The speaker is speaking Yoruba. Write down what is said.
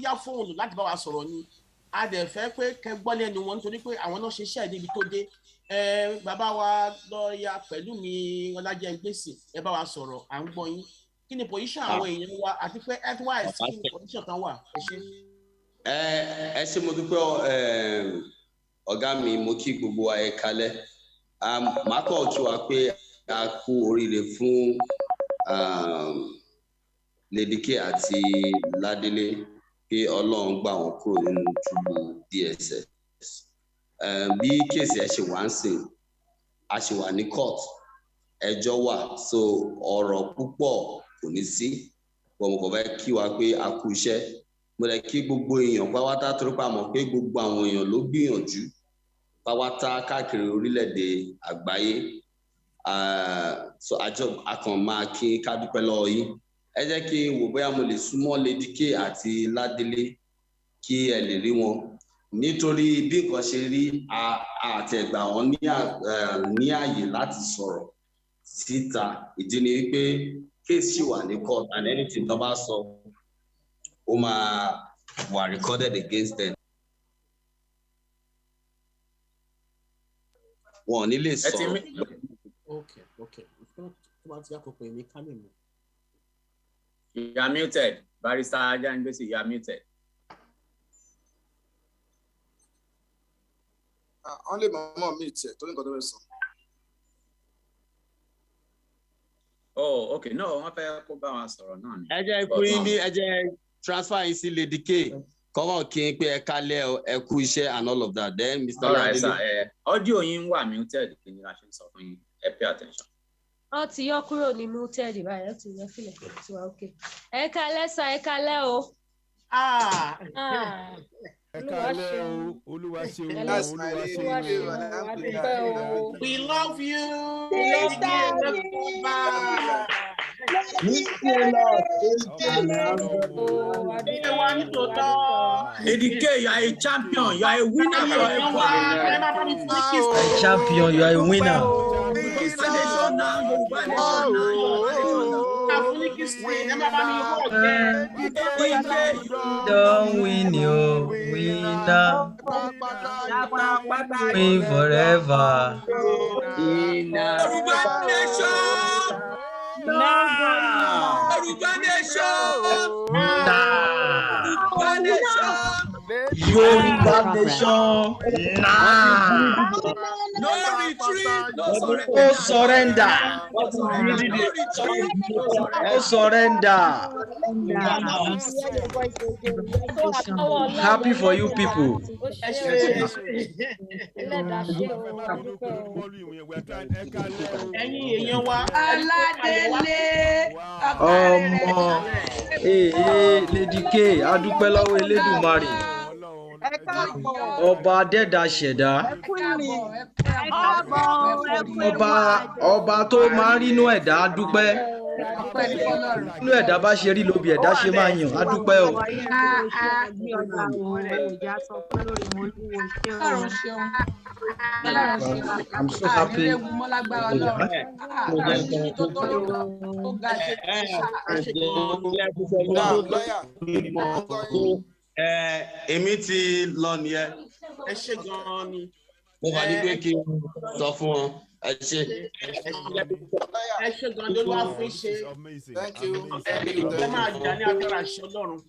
yá fóònù láti bá wa sọ̀rọ̀ ni a dẹ̀ fẹ́ pé kẹ́ gbọ́ lẹ́nu wọn nítorí pé àwọn náà ṣe iṣẹ́ débi tó dé bàbá wa lọ́ọ̀yà Pẹ̀lúmi Ọlájẹ́ngbèsì ẹ bá wa sọ̀rọ̀ à ń gbọ́ yín kí ni position àwọn èèyàn wa àti pé health-wise kí ni position kan wà ẹ ṣe. ẹ ṣé mo dúpẹ́ ọ̀gá mi mo kí gbogbo wa ẹ kalẹ̀ màá kàn kí wa pé a kú oríire fún Lady K àti Ládélé pé Ọlọ́run gbà wọ́n kúrò nínú túbú DSS bí kéèsì ẹ ṣe wà ń sìn a ṣe wà ní court ẹjọ́ wà so ọ̀rọ̀ púpọ̀ kò ní sí mo kàn fẹ́ kí wa pé a kú iṣẹ́ mo lè kí gbogbo èèyàn pátá torí pa mọ̀ pé gbogbo àwọn èèyàn ló gbìyànjú pátá káàkiri orílẹ̀-èdè àgbáyé so a kàn máa kí ká dúpẹ́ lọ́wọ́ yín ẹ jẹ́ kí n wò bóyá mo lè súnmọ́ Lady K àti Ládélé kí ẹ lè rí wọn nítorí bí nǹkan ṣe rí àtẹ̀gbà wọn ní àyè láti sọ̀rọ̀ síta ìdí ni wípé case ṣì wà ní court and anything tó bá sọ ó máa wà recorded against them. wọn ò ní lè sọ̀rọ̀. Okay. tó bá ti àkókò èmi ká lè mú. You are muted. Barrister Ọlájẹ́ngbèsì, you are muted. Only mama mute ẹ tó ní nǹkan tó fẹ́ sọ. Oh, okay. No, wọ́n fẹ́ kó bá wa sọ̀rọ̀ náà ni. ẹ jẹ́ fún yín ní ẹ jẹ́ transfer yín sí Lady K kọ́mọ̀ kí n pé ẹ kálẹ̀ ẹ kú iṣẹ́ and all of that then Mr. All right, sir. Audio yín wà muted ni a ṣe ń sọ fún yín. Ẹ pay attention. Ó ti yọ kúrò ní muted báyìí ó ti yọ sílẹ̀ tí wà okay. Ẹ kálẹ́ sà ẹ kálẹ́ o. Ẹ kálẹ́ o, Olúwa ṣeun, We love you. Lady K, you are a champion, you are a winner, you are a champion, you are a winner. Don't win your winner. Win forever. Yoruba Nation. No retreat, no surrender. No surrender. Happy for you people. Lady K, adúpẹ́ lọ́wọ́ Elédùmarè. Ọba dẹ́dà ṣẹ̀dá. Ọba tó máa ń rínú ẹ̀dá dúpẹ́. Nínú ẹ̀dá bá ṣe rí lóbi ẹ̀dá ṣe máa yàn á dúpẹ́ o. I'm so happy. Èmi ti lọ nìyẹn. Ẹ ṣé gan-an ni. Mo wà ní pé kí n sọ fún wọn. Ẹ ṣé. Ẹ ṣé gan-an ló wá fún ṣe. Thank you. Ẹ máa jà ní agbára àṣẹ Ọlọ́run.